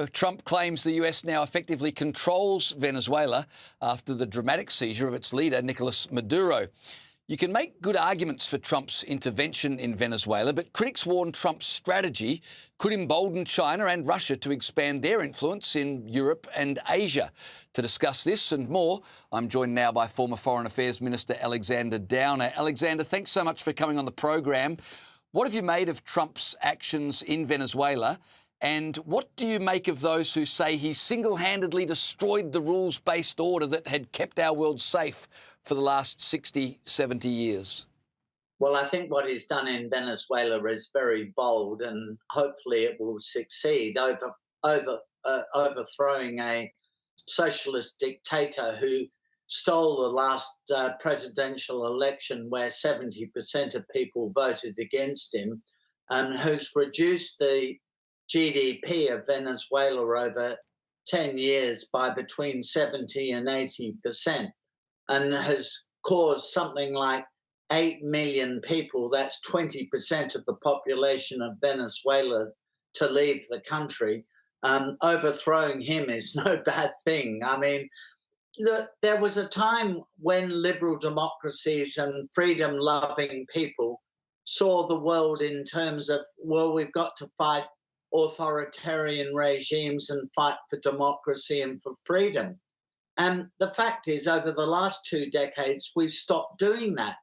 Trump claims the US now effectively controls Venezuela after the dramatic seizure of its leader, Nicolas Maduro. You can make good arguments for Trump's intervention in Venezuela, but critics warn Trump's strategy could embolden China and Russia to expand their influence in Europe and Asia. To discuss this and more, I'm joined now by former Foreign Affairs Minister Alexander Downer. Alexander, thanks so much for coming on the program. What have you made of Trump's actions in Venezuela? And what do you make of those who say he single-handedly destroyed the rules-based order that had kept our world safe for the last 60, 70 years? Well, I think what he's done in Venezuela is very bold, and hopefully it will succeed, overthrowing a socialist dictator who stole the last presidential election where 70% of people voted against him, and who's reduced the GDP of Venezuela over 10 years by between 70 and 80%. And has caused something like 8 million people, that's 20% of the population of Venezuela, to leave the country. Overthrowing him is no bad thing. I mean, there was a time when liberal democracies and freedom-loving people saw the world in terms of, well, we've got to fight authoritarian regimes and fight for democracy and for freedom. And the fact is, over the last 2 decades, we've stopped doing that.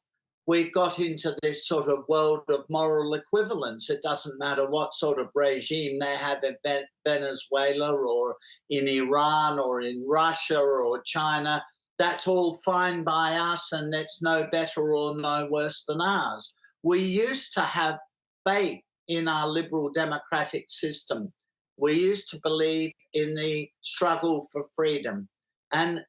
We've got into this sort of world of moral equivalence. It doesn't matter what sort of regime they have in Venezuela or in Iran or in Russia or China. That's all fine by us, and it's no better or no worse than ours. We used to have faith in our liberal democratic system. We used to believe in the struggle for freedom. And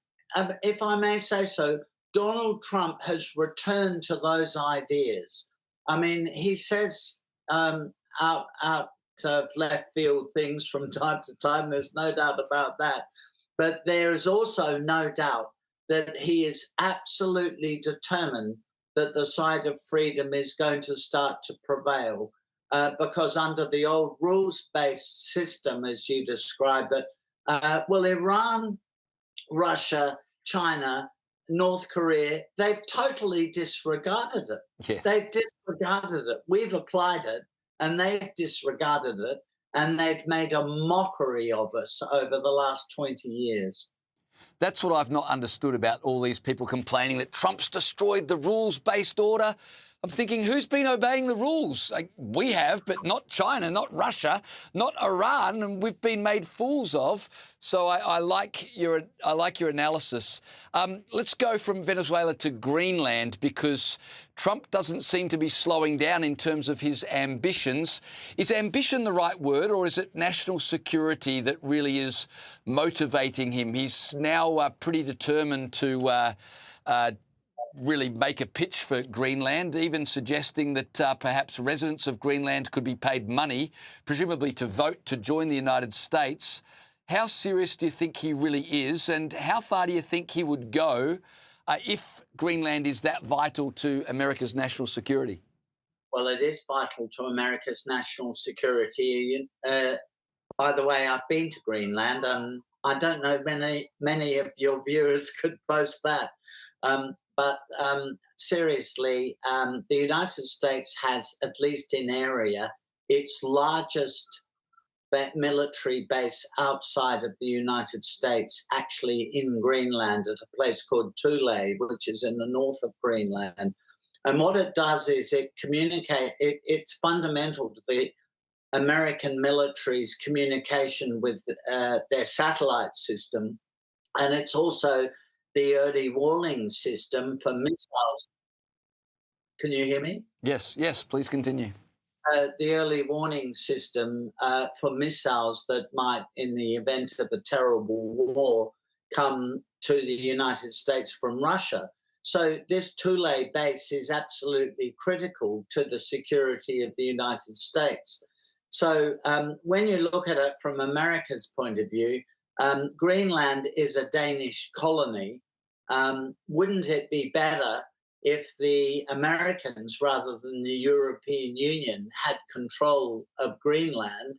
if I may say so, Donald Trump has returned to those ideas. I mean, he says out of left field things from time to time. There's no doubt about that. But there is also no doubt that he is absolutely determined that the side of freedom is going to start to prevail. Because under the old rules-based system, as you describe it, Iran, Russia, China, North Korea, they've totally disregarded it. Yes. They've disregarded it. We've applied it, and they've disregarded it, and they've made a mockery of us over the last 20 years. That's what I've not understood about all these people complaining that Trump's destroyed the rules-based order. I'm thinking, who's been obeying the rules? We have, but not China, not Russia, not Iran, and we've been made fools of. So I like your analysis. Let's go from Venezuela to Greenland, because Trump doesn't seem to be slowing down in terms of his ambitions. Is ambition the right word, or is it national security that really is motivating him? He's now pretty determined to really make a pitch for Greenland, even suggesting that perhaps residents of Greenland could be paid money, presumably to vote to join the United States. How serious do you think he really is, and how far do you think he would go if Greenland is that vital to America's national security? Well, it is vital to America's national security. By the way, I've been to Greenland, and I don't know many of your viewers could boast that. But seriously, the United States has, at least in area, its largest military base outside of the United States, actually in Greenland, at a place called Thule, which is in the north of Greenland. And what it does is it's fundamental to the American military's communication with their satellite system. And it's also the early warning system for missiles. Can you hear me? Yes, please continue. The early warning system for missiles that might, in the event of a terrible war, come to the United States from Russia. So this Thule base is absolutely critical to the security of the United States. So when you look at it from America's point of view, Greenland is a Danish colony. Wouldn't it be better if the Americans, rather than the European Union, had control of Greenland?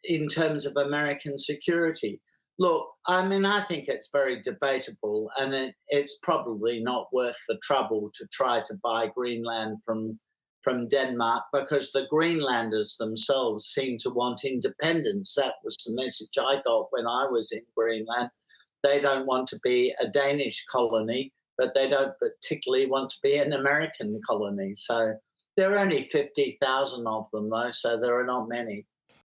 in terms of American security. Look, I mean, I think it's very debatable, and it's probably not worth the trouble to try to buy Greenland from Denmark, because the Greenlanders themselves seem to want independence. That was the message I got when I was in Greenland. They don't want to be a Danish colony, but they don't particularly want to be an American colony. So there are only 50,000 of them, though, so there are not many.